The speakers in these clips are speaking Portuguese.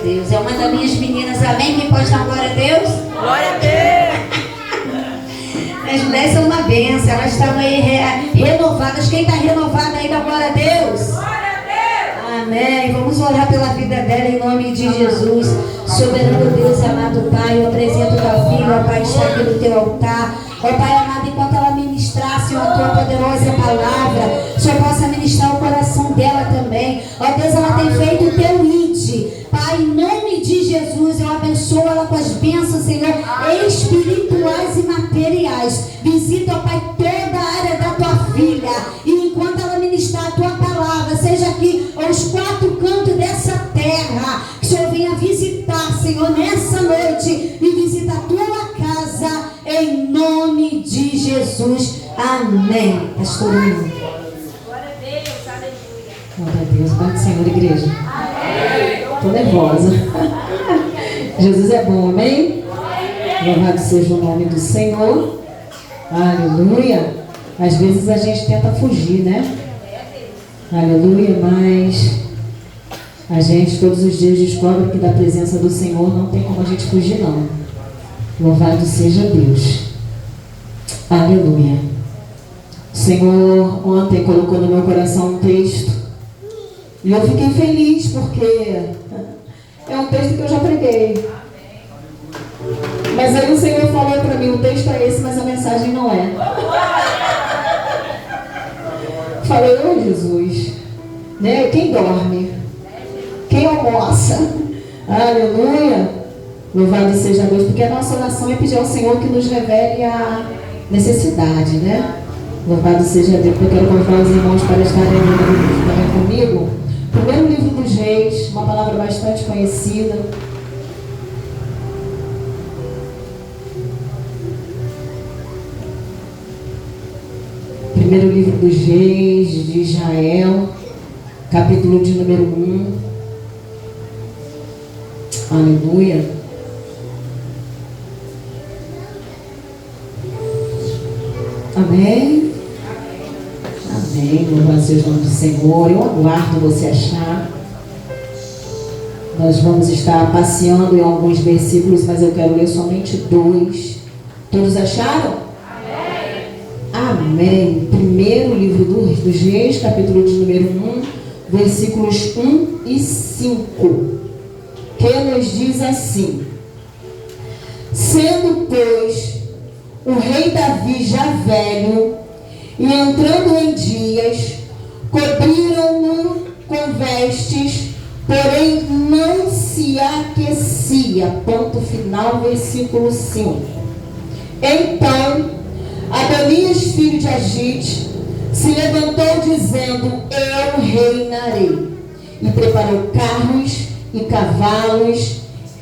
Deus. É uma das minhas meninas, amém? Quem pode dar glória a Deus? Glória a Deus! As mulheres são uma bênção, elas estão aí renovadas. Quem está renovado aí, dá glória a Deus? Glória a Deus! Amém. Vamos orar pela vida dela em nome de Jesus. Soberano Deus, amado Pai, eu apresento tua filha, ó Pai, está aqui no teu altar. Ó Pai amado, enquanto ela ministrar, Senhor, a tua poderosa palavra, o Senhor possa ministrar o coração dela também. Ó Deus, ela tem feito o teu ide. Pai, em nome de Jesus, eu abençoo ela com as bênçãos, Senhor, espirituais e materiais. Visita, ó Pai, toda a área da tua filha. E enquanto ela ministrar a tua palavra, seja aqui aos quatro cantos dessa terra, que o Senhor venha visitar, Senhor, nessa noite, e visita a tua casa, em nome de Jesus. Amém. Pastor. Glória a Deus, aleluia. Glória a Deus. Pai do Senhor, igreja. Amém. Estou nervosa. Jesus é bom, amém? Louvado seja o nome do Senhor. Aleluia. Às vezes a gente tenta fugir, né? Aleluia, mas a gente todos os dias descobre que da presença do Senhor não tem como a gente fugir, não. Louvado seja Deus. Aleluia. O Senhor ontem colocou no meu coração um texto e eu fiquei feliz porque é um texto que eu já preguei. Mas aí o Senhor falou para mim, o texto é esse, mas a mensagem não é. Falei, ô Jesus, né? Quem dorme? Quem almoça? Aleluia. Louvado seja Deus, porque a nossa oração é pedir ao Senhor que nos revele a necessidade, né? Louvado seja Deus. Eu quero convidar os irmãos para estarem também comigo. Primeiro livro dos Reis, uma palavra bastante conhecida. Primeiro livro dos Reis de Israel, capítulo de número 1. Aleluia. Amém. Amém. Louvado seja o nome do Senhor. Eu aguardo você achar. Nós vamos estar passeando em alguns versículos, mas eu quero ler somente 2. Todos acharam? Amém. Amém. Primeiro livro dos Reis, capítulo de número 1, versículos 1 e 5. Que nos diz assim: sendo, pois, o rei Davi já velho, e entrando em dias, cobriram-no com vestes, porém não se aquecia. Ponto final, versículo 5. Então, Adonias, filho de Agite, se levantou dizendo: eu reinarei. E preparou carros e cavalos,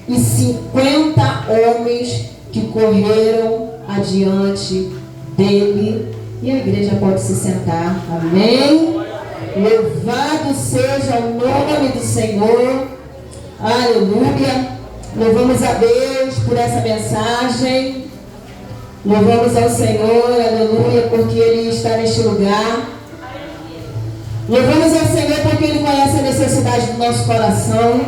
e 50 homens que correram adiante dele. E a igreja pode se sentar. Amém. Louvado seja o nome do Senhor. Aleluia. Louvamos a Deus por essa mensagem. Louvamos ao Senhor, aleluia, porque Ele está neste lugar. Louvamos ao Senhor porque Ele conhece a necessidade do nosso coração.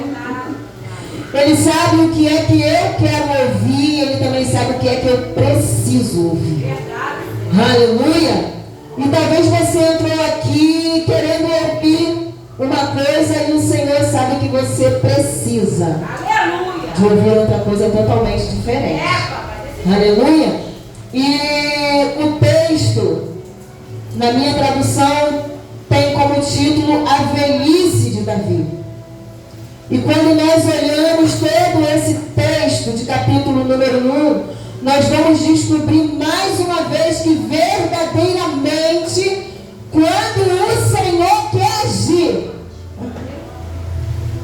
Ele sabe o que é que eu quero ouvir, Ele também sabe o que é que eu preciso ouvir. Aleluia. E talvez você entrou aqui querendo ouvir uma coisa e o Senhor sabe que você precisa de ouvir outra coisa totalmente diferente. Aleluia. E o texto, na minha tradução, tem como título A Velhice de Davi. E quando nós olhamos todo esse texto de capítulo número 1, nós vamos descobrir mais uma vez que verdadeiramente, quando o Senhor quer agir,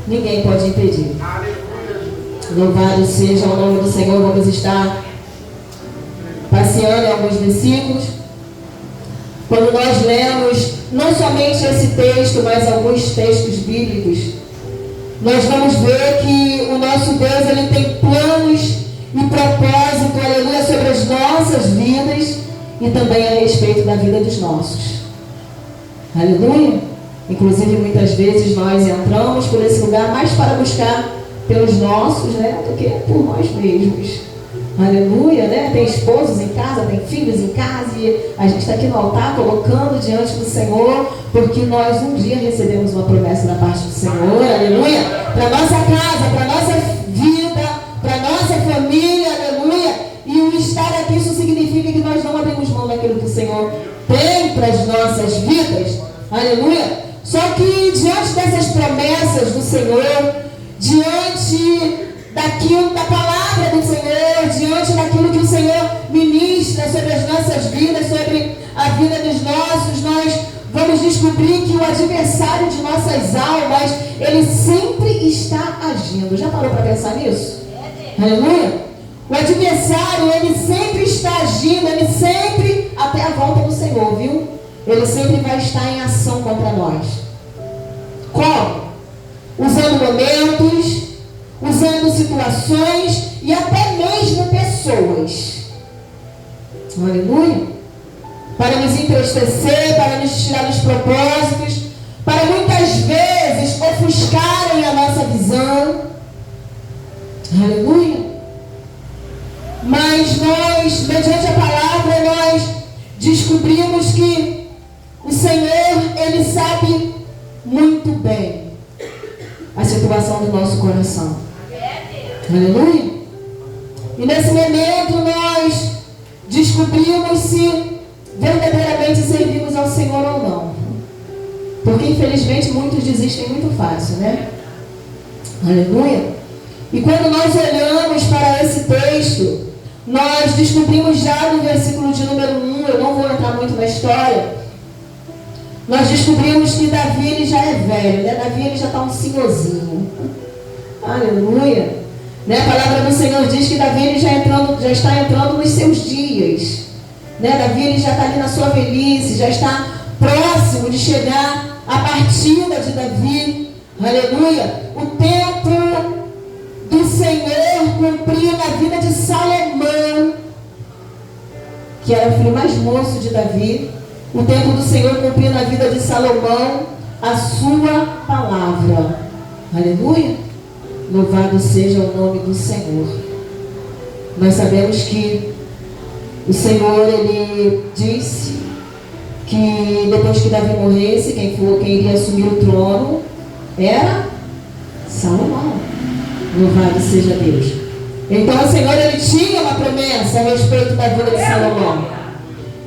ninguém pode impedir. Louvado seja o nome do Senhor. Vamos estar passeando em alguns versículos. Quando nós lemos não somente esse texto, mas alguns textos bíblicos, nós vamos ver que o nosso Deus, Ele tem planos e propósito, aleluia, sobre as nossas vidas e também a respeito da vida dos nossos. Aleluia. Inclusive, muitas vezes nós entramos por esse lugar mais para buscar pelos nossos, né, do que por nós mesmos. Aleluia, né? Tem esposos em casa, tem filhos em casa, e a gente está aqui no altar colocando diante do Senhor, porque nós um dia recebemos uma promessa da parte do Senhor, aleluia, para nossa casa, para nossa vida, para nossa família, aleluia. E o estar aqui, isso significa que nós não abrimos mão daquilo que o Senhor tem para as nossas vidas, aleluia. Só que diante dessas promessas do Senhor, diante daquilo, da palavra do Senhor, diante daquilo que o Senhor ministra sobre as nossas vidas, sobre a vida dos nossos, nós vamos descobrir que o adversário de nossas almas, ele sempre está agindo. Já parou para pensar nisso? Aleluia? O adversário, ele sempre está agindo, ele sempre, até a volta do Senhor, viu? Ele sempre vai estar em ação contra nós. Como? Usando momentos, usando situações e até mesmo pessoas. Aleluia. Para nos entristecer, para nos tirar dos propósitos, para muitas vezes ofuscarem a nossa visão. Aleluia. Mas nós, mediante a palavra, nós descobrimos que o Senhor, Ele sabe muito bem a situação do nosso coração. Aleluia. E nesse momento nós descobrimos se verdadeiramente servimos ao Senhor ou não. Porque infelizmente muitos desistem muito fácil, né? Aleluia. E quando nós olhamos para esse texto, nós descobrimos já no versículo de número 1, eu não vou entrar muito na história, nós descobrimos que Davi, ele já é velho, né? Davi, ele já está um senhorzinho. Aleluia. Né? A palavra do Senhor diz que Davi, ele já está entrando nos seus dias. Né? Davi, ele já está ali na sua velhice, já está próximo de chegar a partida de Davi. Aleluia. O tempo do Senhor cumpriu na vida de Salomão, que era o filho mais moço de Davi. O tempo do Senhor cumpriu na vida de Salomão a sua palavra. Aleluia. Louvado seja o nome do Senhor. Nós sabemos que o Senhor, Ele disse que depois que Davi morresse, quem iria assumir o trono era Salomão. Louvado seja Deus. Então o Senhor, Ele tinha uma promessa a respeito da vida de Salomão.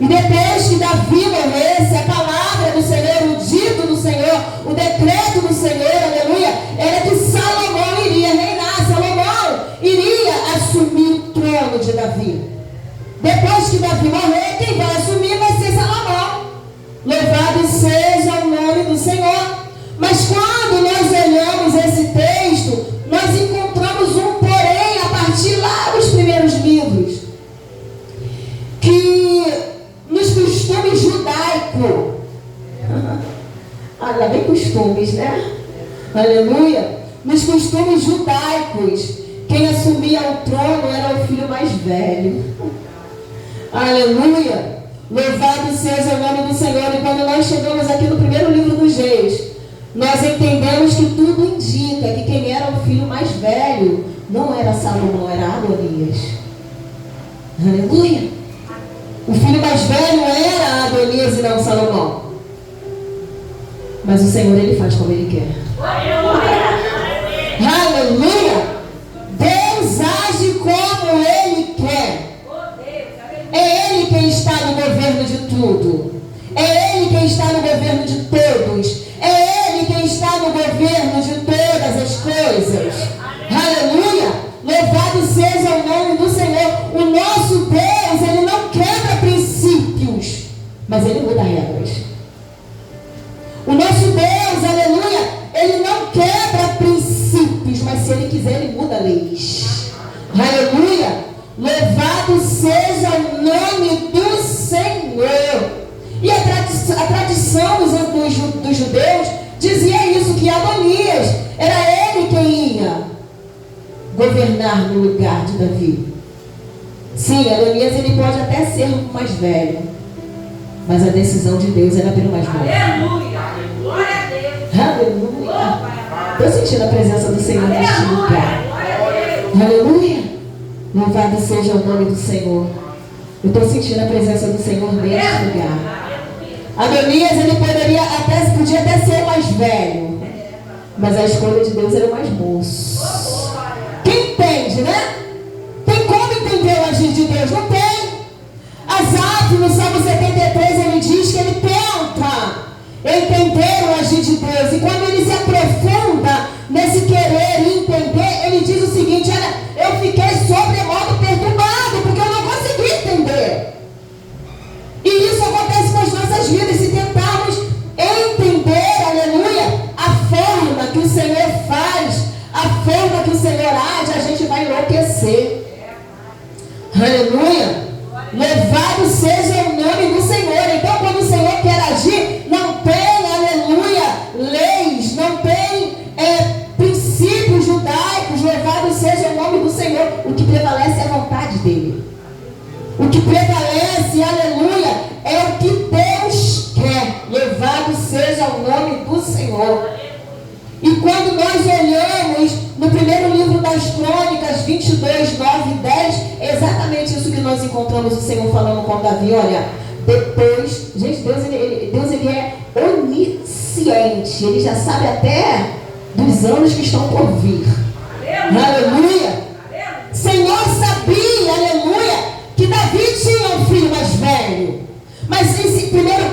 E depois que Davi morresse, a palavra do Senhor, o dito do Senhor, o decreto do Senhor, aleluia, era que Salomão iria reinar. Salomão iria assumir o trono de Davi. Depois que Davi morrer, quem vai assumir vai ser Salomão. Louvado seja o nome do Senhor. Mas quando nós olhamos esse texto, nós encontramos um porém a partir lá dos primeiros livros, que nos costumes judaicos, lá vem costumes, né? Aleluia. Nos costumes judaicos, quem assumia o trono era o filho mais velho. Aleluia. Louvado seja o nome do Senhor. E quando nós chegamos aqui no primeiro livro dos Reis, nós entendemos que tudo indica que quem era o filho mais velho não era Salomão, era Adonias. Aleluia. O filho mais velho era Adonias e não Salomão. Mas o Senhor, Ele faz como Ele quer. Aleluia. Deus age como Ele quer. É Ele quem está no governo de tudo. É Ele quem está no governo de todos. É Ele quem está no governo de todas as coisas. Aleluia. Louvado seja o nome do Senhor. O nosso Deus, Ele não quebra princípios, mas Ele muda regras. O nosso Deus, aleluia, Ele não quebra princípios, mas se Ele quiser, Ele muda leis. Aleluia. Louvado seja o nome do Senhor. E a tradição dos judeus dizia isso, que Adonias era ele quem ia governar no lugar de Davi. Sim, Adonias, ele pode até ser o mais velho, mas a decisão de Deus era pelo mais velho. Aleluia. Glória a Deus. Aleluia. Estou sentindo a presença do Senhor neste lugar. Aleluia. Louvado seja o nome do Senhor. Eu estou sentindo a presença do Senhor neste lugar. Adonias, ele podia até ser mais velho, mas a escolha de Deus era o mais moço. Quem entende, né? Tem como entender o agir de Deus? Não tem. Asaf, no Salmo 73, ele diz que ele tenta entender o agir de Deus. E quando ele se aprofunda nesse querer e entender, ele diz o seguinte: olha, eu fiquei sobremodo perturbado, porque eu não consegui entender. E isso acontece com as nossas vidas, se tentarmos entender, aleluia, a forma que o Senhor faz, a forma que o Senhor age, a gente vai enlouquecer. Aleluia. Louvado seja o nome do Senhor. Então, quando o Senhor quer agir, não tem, aleluia, leis, não tem princípios judaicos. Louvado seja o nome do Senhor. O que prevalece é a vontade dele. O que prevalece, aleluia, é o que Deus quer. Louvado seja o nome do Senhor. E quando nós olhamos no primeiro livro das Crônicas, 22, 9 e 10, é exatamente isso que nós encontramos o Senhor falando com Davi. Olha, depois, gente, Deus ele é onisciente. Ele já sabe até dos anos que estão por vir. Aleluia. Senhor sabia, aleluia, que Davi tinha um filho mais velho. Mas em 1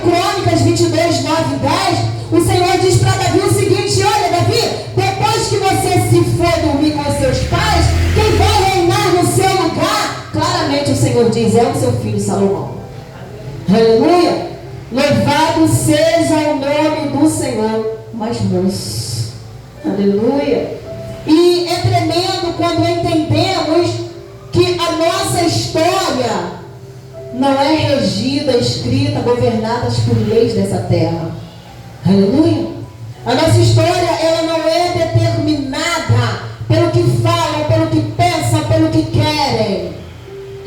Crônicas 22, 9 e 10, o Senhor diz para Davi o seguinte: olha, Davi, depois que você se for dormir com seus pais, quem vai reinar no seu lugar, claramente o Senhor diz, é o seu filho Salomão. Aleluia. Louvado seja o nome do Senhor. Mas moço, aleluia. E é tremendo quando entendemos que a nossa história não é regida, escrita, governada por leis dessa terra. Aleluia. A nossa história, ela não é determinada pelo que falam, pelo que pensam, pelo que querem.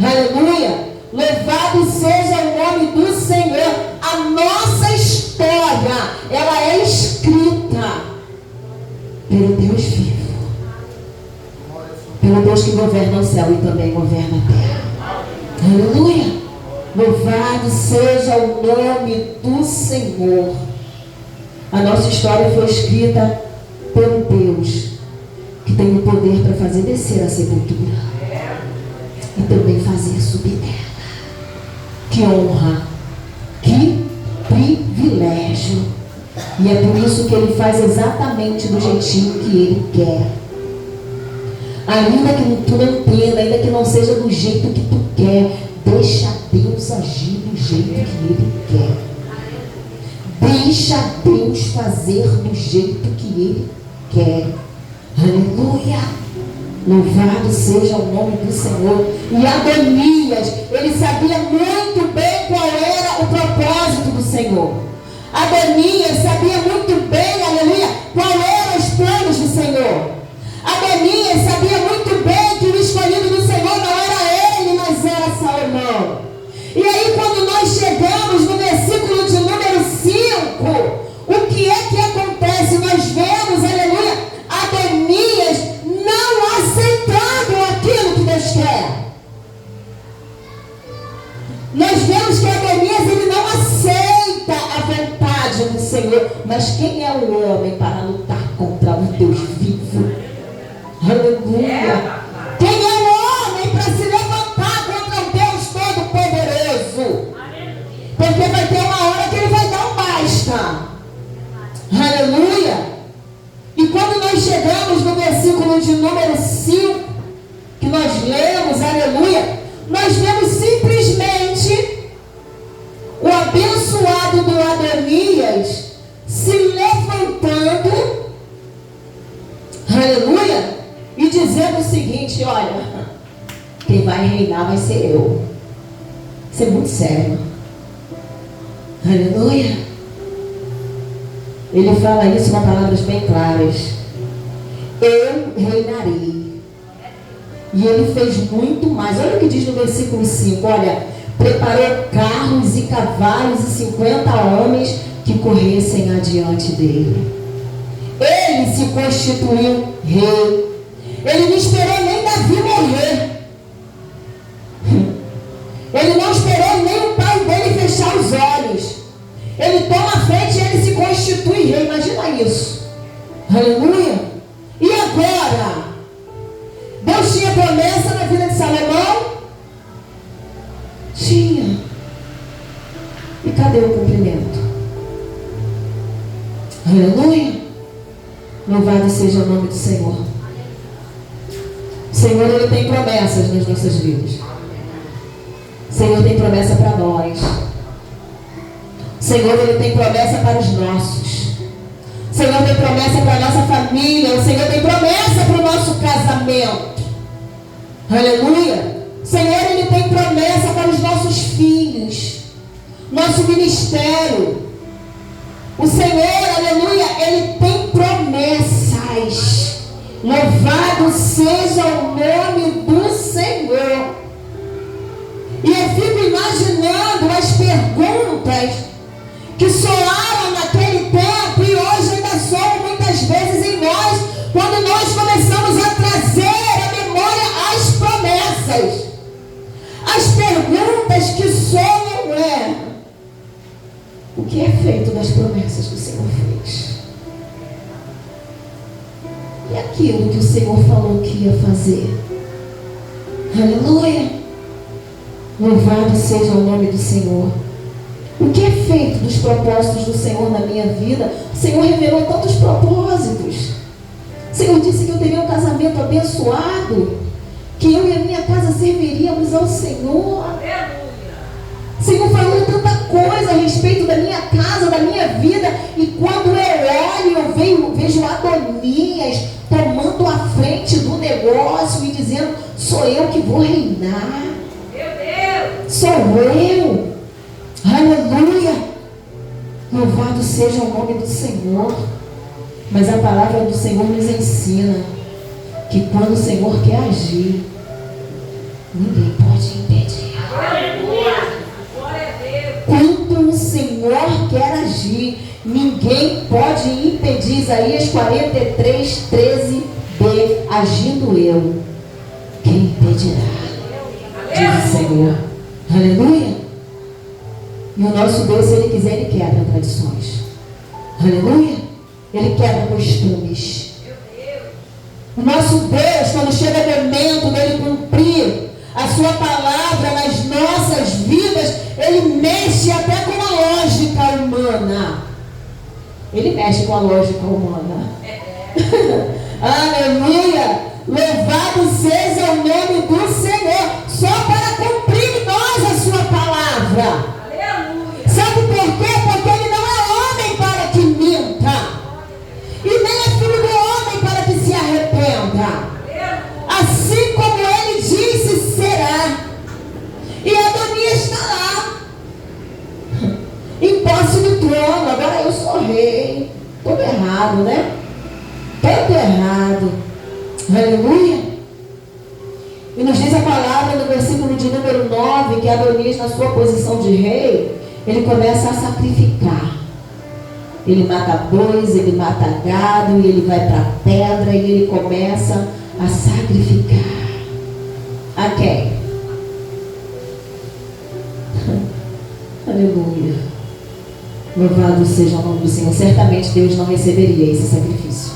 Aleluia. Louvado seja o nome do Senhor. A nossa história, ela é escrita pelo Deus vivo, pelo Deus que governa o céu e também governa a terra. Aleluia. Louvado seja o nome do Senhor. A nossa história foi escrita pelo Deus que tem o poder para fazer descer a sepultura e também fazer subir nela. Que honra, que privilégio. E é por isso que ele faz exatamente do jeitinho que ele quer. Ainda que tu não entenda, ainda que não seja do jeito que tu quer, deixa Deus agir do jeito que ele quer. Deixa Deus fazer do jeito que ele quer. Aleluia. Louvado seja o nome do Senhor. E Adonias, ele sabia muito bem qual era o propósito do Senhor. Adonias sabia muito bem, aleluia, qual eram os planos do Senhor. Adonias sabia muito bem que o escolhido do Senhor não era ele, mas era Salomão. E aí, quando nós chegamos no versículo de número 5, o que é que acontece? Nós vemos, aleluia, Adonias não aceitando aquilo que Deus quer. Nós vemos que Adonias, ele não aceita a vontade do Senhor. Mas quem é o homem para lutar contra o Deus vivo? Aleluia. Quem é o homem para se levantar contra o Deus Todo-Poderoso? Porque vai ter uma hora que ele vai dar um basta. Aleluia. E quando nós chegamos no versículo de número 5, que nós lemos, aleluia, nós vemos simplesmente o abençoado do Adonias se levantando, aleluia, e dizendo o seguinte: olha, quem vai reinar vai ser eu. Isso é muito sério. Aleluia. Ele fala isso com palavras bem claras: eu reinarei. E ele fez muito mais. Olha o que diz no versículo 5. Olha, preparou carros e cavalos e 50 homens que corressem adiante dele. Ele ele se constituiu rei. Ele não esperou nem Davi morrer. Ele não esperou nem o pai dele fechar os olhos. Ele toma a frente e ele se constitui rei. Imagina isso. Aleluia. E agora? Deus tinha promessa na vida de Salomão? Tinha. E cadê o cumprimento? Aleluia. Louvado seja o nome do Senhor. O Senhor, Ele tem promessas nas nossas vidas. O Senhor tem promessa para nós. O Senhor, Ele tem promessa para os nossos. O Senhor tem promessa para a nossa família. O Senhor tem promessa para o nosso casamento. Aleluia. O Senhor, Ele tem promessa para os nossos filhos. Nosso ministério. O Senhor, aleluia, Ele tem promessas. Louvado seja o nome do Senhor. E eu fico imaginando as perguntas que soaram naquele tempo e hoje ainda soam muitas vezes em nós, quando nós começamos a trazer à memória as promessas. As perguntas que soam é: o que é feito das promessas que o Senhor fez? E aquilo que o Senhor falou que ia fazer? Aleluia! Louvado seja o nome do Senhor. O que é feito dos propósitos do Senhor na minha vida? O Senhor revelou tantos propósitos. O Senhor disse que eu teria um casamento abençoado, que eu e a minha casa serviríamos ao Senhor. O Senhor falou tanta coisa a respeito da minha casa, da minha vida, e quando eu olho, eu vejo Adonias tomando a frente do negócio e dizendo: sou eu que vou reinar. Meu Deus! Sou eu. Aleluia. Louvado seja o nome do Senhor. Mas a palavra do Senhor nos ensina que quando o Senhor quer agir, ninguém pode impedir. Aleluia! Glória a Deus! Quando o Senhor quer agir, ninguém pode impedir. Isaías 43, 13b. Agindo eu, quem impedirá? Diz o Senhor. Aleluia. E o nosso Deus, se Ele quiser, Ele quebra tradições. Aleluia. Ele quebra costumes. O nosso Deus, quando chega o momento dele cumprir a sua palavra nas nossas vidas, Ele mexe até com a lógica humana. Ele mexe com a lógica humana. Aleluia. Louvado seja o nome do Senhor. Só para cumprir em nós a sua palavra. Aleluia! Sabe por quê? Porque Ele não é homem para que minta. E nem é filho do homem para que se arrependa. Assim como Ele disse, será. E Adonias está lá, em posse do trono. Agora eu sou rei. Todo errado, né? Todo errado. Aleluia. E nos diz a palavra no versículo de número 9, que Adonias, na sua posição de rei, ele começa a sacrificar. Ele mata bois, ele mata gado, e ele vai para a pedra, e ele começa a sacrificar. A quem? Aleluia. Louvado seja o nome do Senhor. Certamente Deus não receberia esse sacrifício.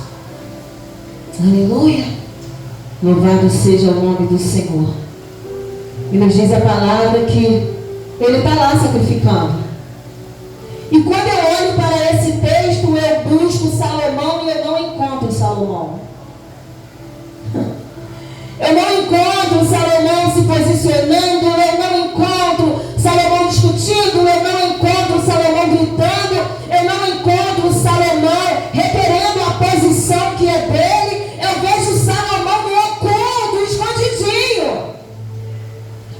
Aleluia. Louvado seja o nome do Senhor. E nos diz a palavra que ele está lá sacrificando. E quando eu olho para esse texto, eu busco Salomão e eu não encontro Salomão. Eu não encontro Salomão se posicionando, eu não encontro Salomão discutindo, eu não encontro Salomão gritando, eu não encontro Salomão requerendo a posição que é dele. Eu vejo Salomão no oculto, escondidinho.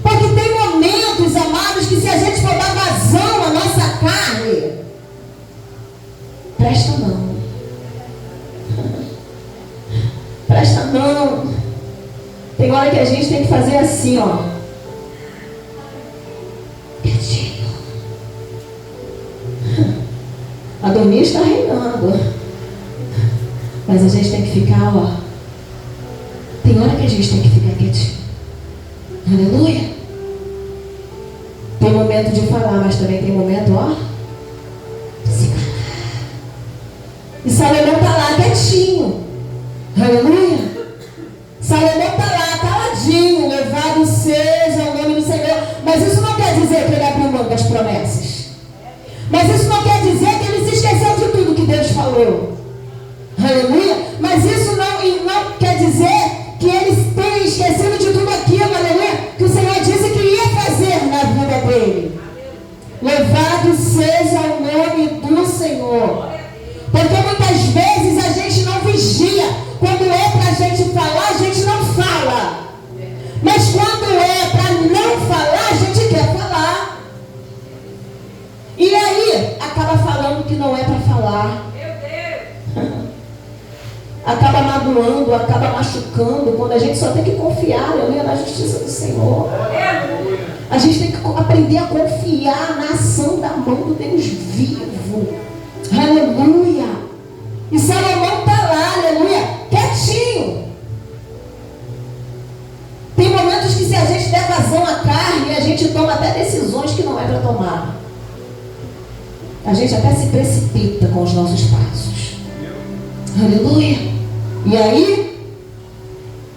Porque tem momentos, amados, que se a gente for dar vazão à nossa carne, presta não. Presta não. Tem hora que a gente tem que fazer assim, ó. Quietinho. Adonias está reinando. Mas a gente tem que ficar, ó. Tem hora que a gente tem que ficar quietinho. Aleluia. Tem momento de falar, mas também tem momento, ó, de se calar. E Salomão está lá quietinho. Aleluia. Salomão está lá caladinho. Louvado seja o nome do Senhor. Mas isso não quer dizer que ele abriu mão das promessas. Mas isso não quer dizer que ele se esqueceu de tudo que Deus falou. Aleluia. Mas isso não quer dizer que ele tenha esquecido de tudo aquilo, aleluia, que o Senhor disse que ia fazer na vida dele. Louvado seja o nome do Senhor. Porque muitas vezes a gente não vigia. Quando é para a gente falar, a gente não fala. Mas quando é para não falar, a gente quer falar. E aí, acaba falando que não é para falar. Acaba magoando, acaba machucando, quando a gente só tem que confiar, aleluia, na justiça do Senhor. A gente tem que aprender a confiar na ação da mão do Deus vivo. Aleluia. E Salomão está lá, aleluia, quietinho. Tem momentos que se a gente der vazão à carne, a gente toma até decisões que não é para tomar. A gente até se precipita com os nossos passos. Aleluia. E aí,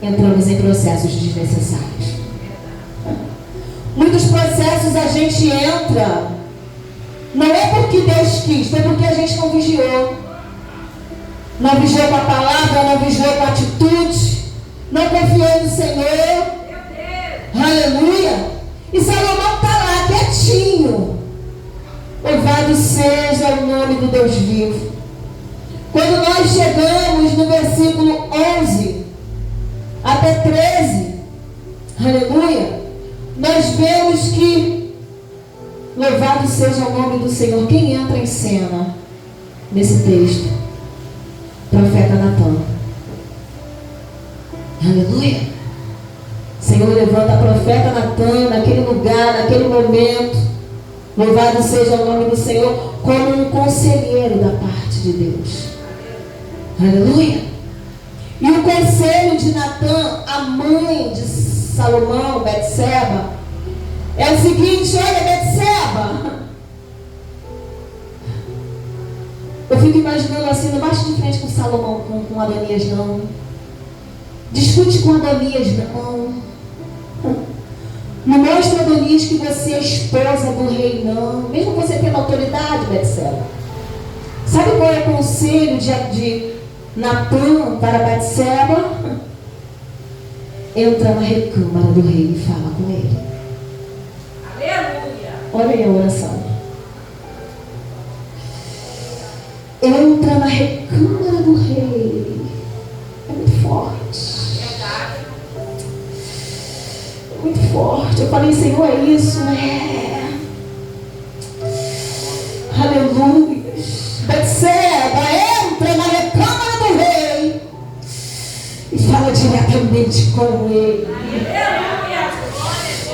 entramos em processos desnecessários. Muitos processos a gente entra, não é porque Deus quis, foi porque a gente não vigiou. Não vigiou com a palavra, não vigiou com a atitude, não confiou no Senhor. Aleluia. E Salomão está lá, quietinho. Louvado seja o nome do Deus vivo. Quando nós chegamos no versículo 11 até 13, aleluia, nós vemos que, louvado seja o nome do Senhor, quem entra em cena nesse texto? Profeta Natã. Aleluia. O Senhor levanta a profeta Natã naquele lugar, naquele momento, louvado seja o nome do Senhor, como um conselheiro da parte de Deus. Aleluia. E o conselho de Natã, a mãe de Salomão, Betseba, é o seguinte: olha, Betseba, eu fico imaginando assim, não bate de frente com Salomão, com Adonias não. Discute com Adonias não. Não mostra, Adonias, que você é esposa do rei não. Mesmo você tendo autoridade, Betseba. Sabe qual é o conselho de Natã para Betseba? Entra na recâmara do rei e fala com ele. Aleluia. Olha aí a oração. Entra na recâmara do rei. É muito forte. É muito forte. Eu falei, Senhor, é isso, né? Aleluia. Betseba, entra na recâmara do rei e fala diretamente com ele.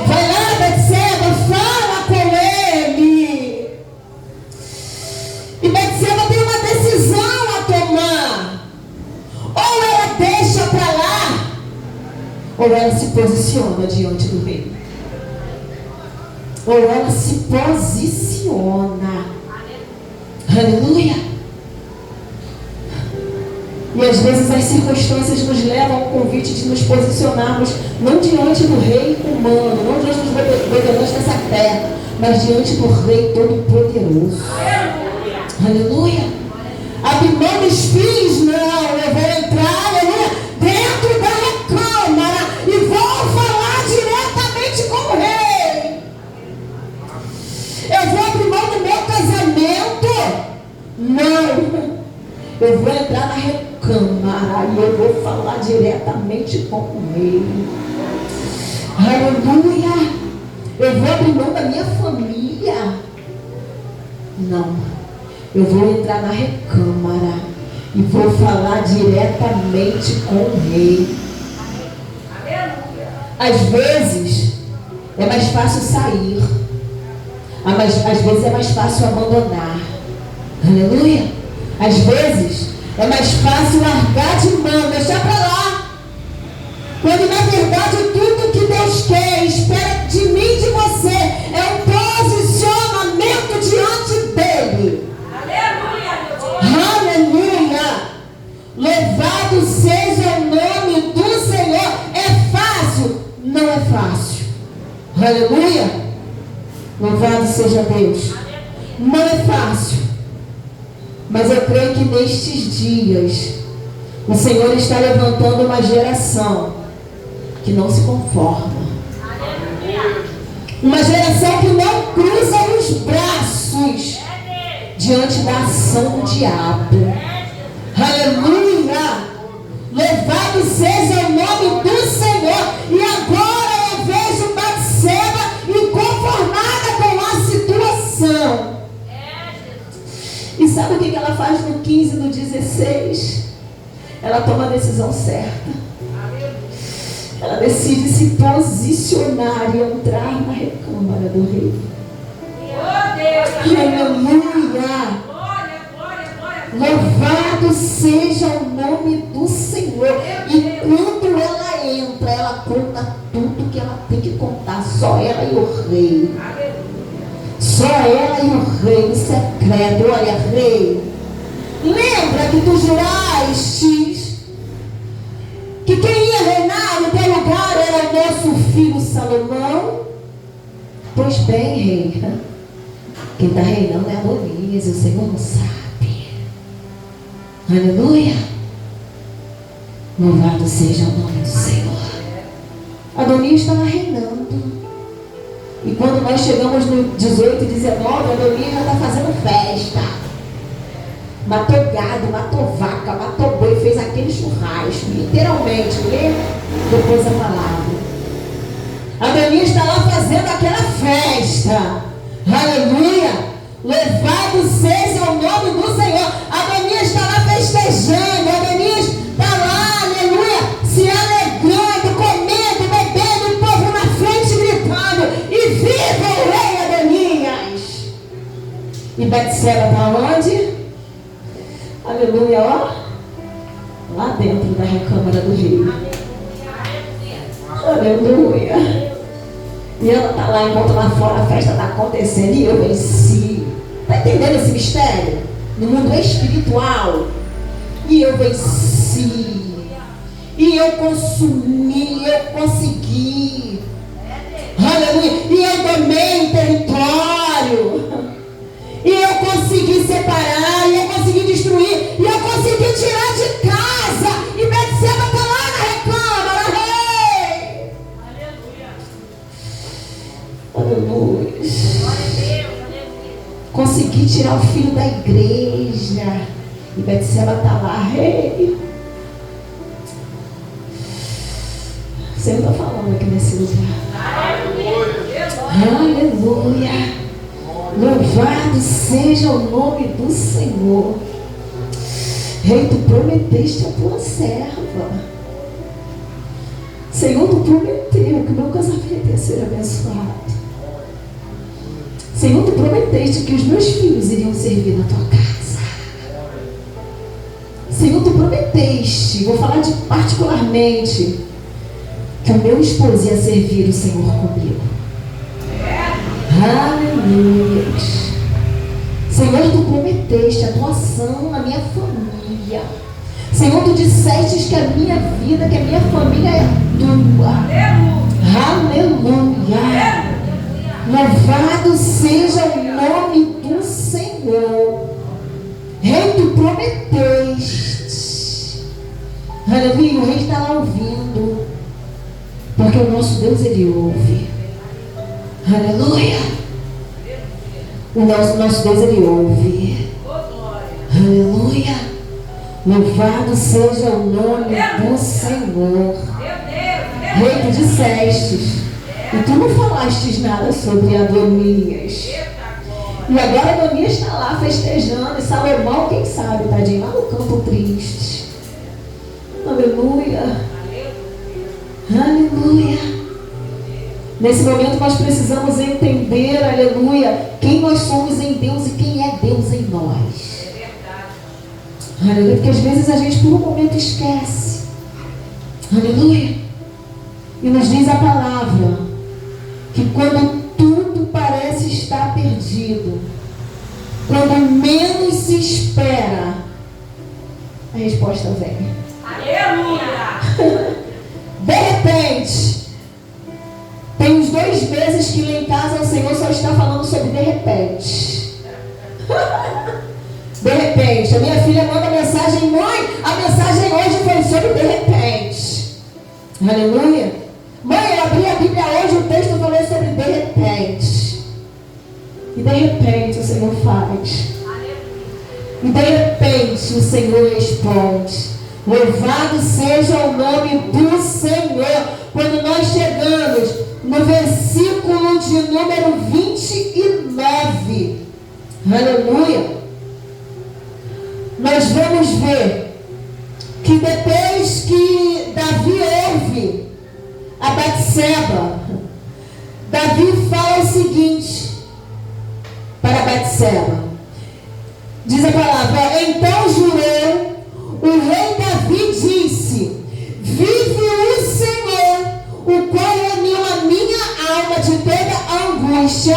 Vai lá, Betseba, fala com ele. E Betseba tem uma decisão a tomar. Ou ela deixa para lá, ou ela se posiciona diante do rei. Ou ela se posiciona. Aleluia. E às vezes as circunstâncias nos levam ao convite de nos posicionarmos não diante do rei humano, não diante dos governantes dessa terra, mas diante do rei todo-poderoso. Aleluia. Abrir mão dos filhos, não. Eu vou entrar, aleluia, dentro da recâmara e vou falar diretamente com o rei. Eu vou abrir mão do meu casamento. Não. Eu vou entrar na recâmara e eu vou falar diretamente com o rei. Aleluia. Eu vou abrir mão da minha família. Não. Eu vou entrar na recâmara e vou falar diretamente com o rei. Às vezes é mais fácil sair. Às vezes é mais fácil abandonar. Aleluia. Às vezes É mais fácil largar de mão, deixar para lá. Quando na verdade tudo que Deus quer, espera de mim e de você, é um posicionamento diante dele. Aleluia, meu Deus. Aleluia! Louvado seja o nome do Senhor. É fácil? Não é fácil. Aleluia! Louvado seja Deus. Não é fácil. Mas eu creio que nestes dias o Senhor está levantando uma geração que não se conforma. Uma geração que não cruza os braços diante da ação do diabo. Aleluia! Louvado seja o nome do Senhor. E agora eu vejo Batseba inconformada com a situação. E sabe o que ela faz no 15 do 16? Ela toma a decisão certa. Ela decide se posicionar e entrar na recâmara do rei. Oh, Deus. Aleluia! Glória, glória, glória. Louvado seja o nome do Senhor. E quando ela entra, ela conta tudo que ela tem que contar. Só ela e o rei. Só ela e o rei, no secreto. Olha, rei, lembra que tu jurastes que quem ia reinar no teu lugar era o nosso filho Salomão? Pois bem, rei, quem está reinando é Adonias, e o Senhor não sabe. Aleluia! Louvado seja o nome do Senhor. Adonias estava reinando. E quando nós chegamos no 18 e 19, Adonias já está fazendo festa. Matou gado, matou vaca, matou boi, fez aquele churrasco. Literalmente, lê depois a palavra. Adonias está lá fazendo aquela festa. Aleluia! Louvado seja o nome do Senhor. Adonias está lá festejando. Adonias está lá, aleluia, se alegrando, comendo, bebendo, o povo na frente gritando: e viva o rei Adonias! E Batseba está onde? Aleluia, ó, lá dentro da recâmara do rei. Aleluia. E ela está lá, enquanto lá fora a festa está acontecendo, e eu venci. Está entendendo esse mistério? No mundo espiritual. E eu venci. E eu consumi, eu consegui. Aleluia. E eu domei território. E eu consegui separar, e eu consegui destruir, e eu consegui tirar de casa. E Batseba está lá na recâmara, rei. Aleluia. Consegui tirar o filho da igreja. E Batseba está lá, rei. O Senhor está falando aqui nesse lugar. Aleluia. Louvado seja o nome do Senhor. Rei, tu prometeste a tua serva. Senhor, tu prometeu que o meu casamento ia ser abençoado. Senhor, tu prometeste que os meus filhos iriam servir na tua casa. Senhor, tu prometeste, vou falar de particularmente, que o meu esposo ia servir o Senhor comigo. Aleluia. Senhor, tu prometeste a tua ação na minha família. Senhor, tu disseste que a minha vida, que a minha família é tua. Aleluia. Louvado seja o nome do Senhor. Rei, tu prometeste. Aleluia. O rei está lá ouvindo, porque o nosso Deus, ele ouve. Aleluia. O nosso Deus, ele ouve. Aleluia. Louvado seja o nome do Senhor. Rei, tu disseste, e tu não falastes nada sobre Adonias. E agora Adonias está lá festejando, e Salomão, quem sabe, tadinho, lá no campo triste. Aleluia. Aleluia. Nesse momento nós precisamos entender, aleluia, quem nós somos em Deus e quem é Deus em nós. Aleluia. Porque às vezes a gente por um momento esquece. Aleluia. E nos diz a palavra que quando tudo parece estar perdido, quando menos se espera, a resposta vem. Aleluia! De repente, tem uns 2 meses que lá em casa o Senhor só está falando sobre de repente. De repente, a minha filha manda mensagem: mãe, a mensagem hoje foi sobre de repente. Aleluia. Mãe, eu abri a Bíblia hoje, o texto falou sobre de repente. E de repente o Senhor faz. E de repente o Senhor responde. Louvado seja o nome do Senhor. Quando nós chegamos no versículo de número 29, aleluia, nós vamos ver que depois que Davi ouve a Batseba, Davi fala o seguinte para Batseba. Diz a palavra: então jurou o rei Davi, disse: vive o Senhor, o qual uniu a minha alma de toda angústia,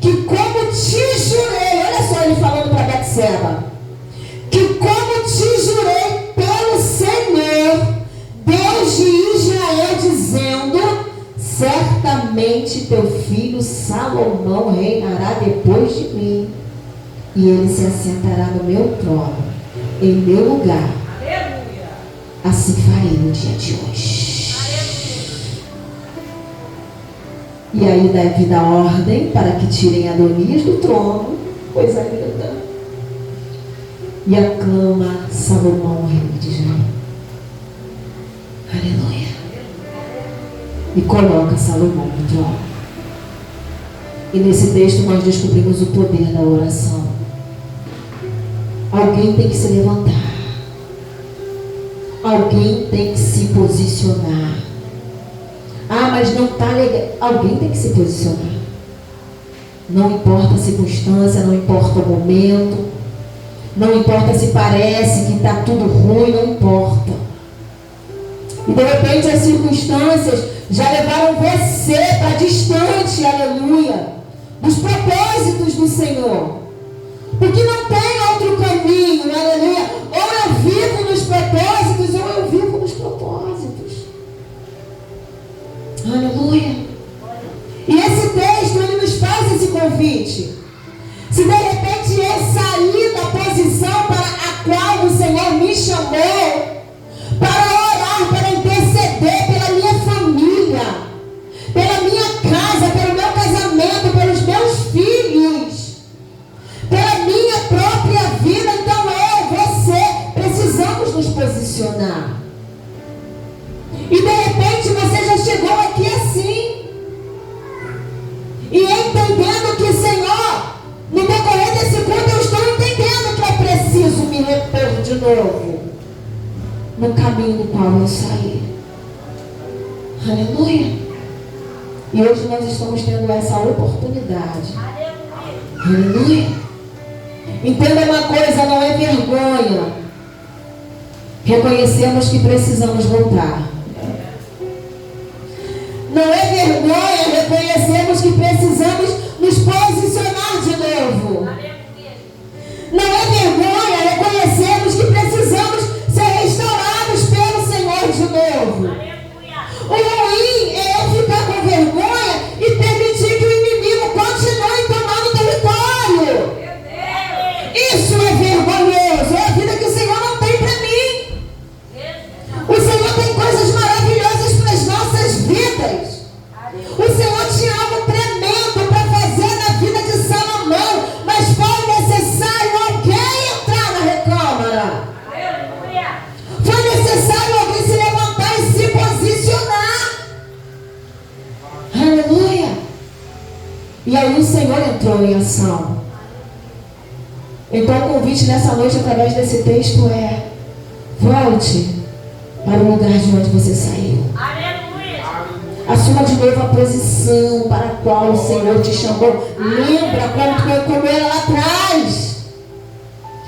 que como te jurei, olha só ele falando para Batseba, que como te jurei pelo Senhor, Deus de Israel, dizendo: certamente teu filho Salomão reinará depois de mim, e ele se assentará no meu trono, em meu lugar. Aleluia! Assim farei no dia de hoje. E aí Davi dá ordem para que tirem Adonias do trono, coisa linda, e aclama Salomão, rei de Israel. Aleluia. E coloca Salomão no trono. E nesse texto nós descobrimos o poder da oração. Alguém tem que se levantar. Alguém tem que se posicionar. Ah, mas não está legal. Alguém tem que se posicionar. Não importa a circunstância, não importa o momento, não importa se parece que está tudo ruim, não importa. E de repente as circunstâncias já levaram você para distante, aleluia, dos propósitos do Senhor. Porque não tem outro caminho, aleluia. Ou eu vivo nos propósitos, ou eu vivo nos propósitos. Aleluia. E esse texto, ele nos faz esse convite. Se de repente eu sair da posição para a qual o Senhor me chamou, para orar, para interceder pela minha família, pela minha casa, pelo meu casamento, pelos meus filhos, pela minha própria vida, então você, precisamos nos posicionar. E de repente você já chegou aqui assim, e entendendo que, Senhor, no decorrer desse culto eu estou entendendo que eu preciso me repor de novo no caminho do qual eu saí. Aleluia. E hoje nós estamos tendo essa oportunidade. Aleluia. Entenda uma coisa, não é vergonha reconhecemos que precisamos voltar. Não é vergonha reconhecemos que precisamos nos posicionar de novo. Não é vergonha reconhecemos que precisamos ser restaurados pelo Senhor de novo. O ruim é eu ficar com vergonha e permitir que o inimigo continue tomando território. Isso é vergonhoso. É a vida que o Senhor não tem para mim. O Senhor tem coisas maravilhosas para as nossas vidas. O Senhor tinha algo tremendo para fazer na vida de Salomão, mas foi necessário alguém entrar na recâmara. Foi necessário alguém se levantar e se posicionar. Aleluia. E aí o Senhor entrou em ação. Então o convite nessa noite através desse texto é: volte para o lugar de onde você saiu. Assuma de novo a posição para a qual o Senhor te chamou. Lembra como era lá atrás.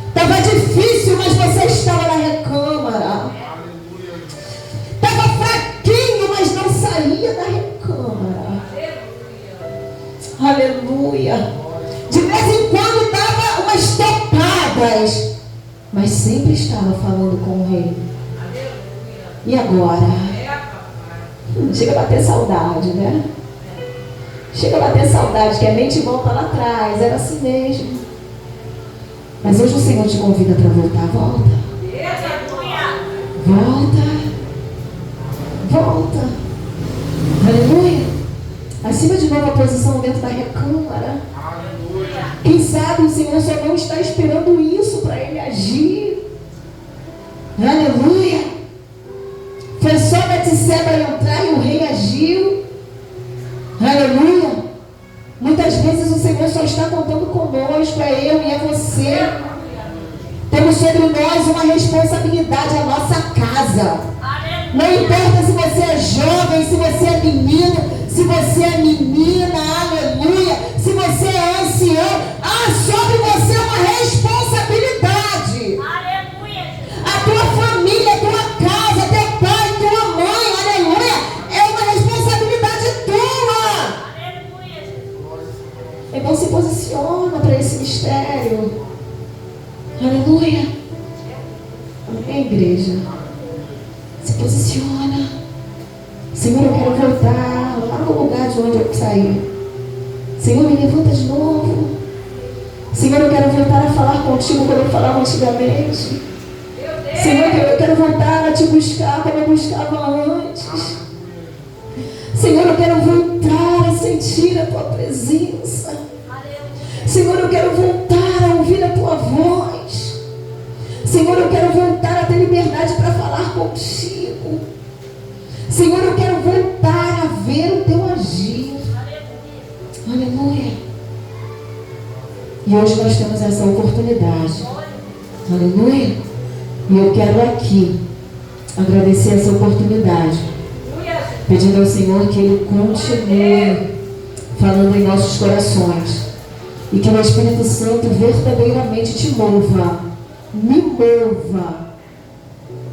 Estava difícil, mas você estava na recâmara. Estava fraquinho, mas não saía da recâmara. Aleluia. De vez em quando dava umas topadas, mas sempre estava falando com o rei. E agora? Chega a bater saudade, né? Chega a bater saudade, que a mente volta lá atrás. Era assim mesmo. Mas hoje o Senhor te convida para voltar. Volta. Volta. Volta. Aleluia. Acima de novo a posição dentro da recâmara. Quem sabe o Senhor só não está esperando isso para Ele agir. Aleluia. Foi só Betseba entrar e o rei agiu. Aleluia. Muitas vezes o Senhor só está contando conosco, é eu e é você. Temos sobre nós uma responsabilidade, a nossa casa. Não importa se você é jovem, se você é menino, se você é menina, aleluia. Se você é ancião, há sobre você uma responsabilidade. A tua família, a tua casa, teu pai, tua mãe, aleluia, é uma responsabilidade tua. Então se posiciona para esse mistério. Aleluia. Amém, igreja? Se posiciona. Senhor, eu quero voltar lá no lugar de onde eu saí. Senhor, me levanta de novo. Senhor, eu quero voltar a falar contigo como eu falava antigamente. Senhor, eu quero voltar a te buscar como eu buscava antes. Senhor, eu quero voltar a sentir a tua presença. Senhor, eu quero voltar a ouvir a tua voz. Senhor, eu quero voltar a ter liberdade para falar contigo. Senhor, eu quero voltar a ver o teu agir. Aleluia. E hoje nós temos essa oportunidade. Aleluia. E eu quero aqui agradecer essa oportunidade, pedindo ao Senhor que Ele continue falando em nossos corações e que o Espírito Santo verdadeiramente te mova, me mova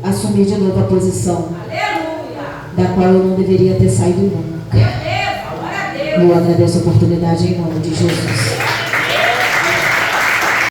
a assumir de novo a posição da qual eu não deveria ter saído nunca. Eu agradeço a oportunidade em nome de Jesus.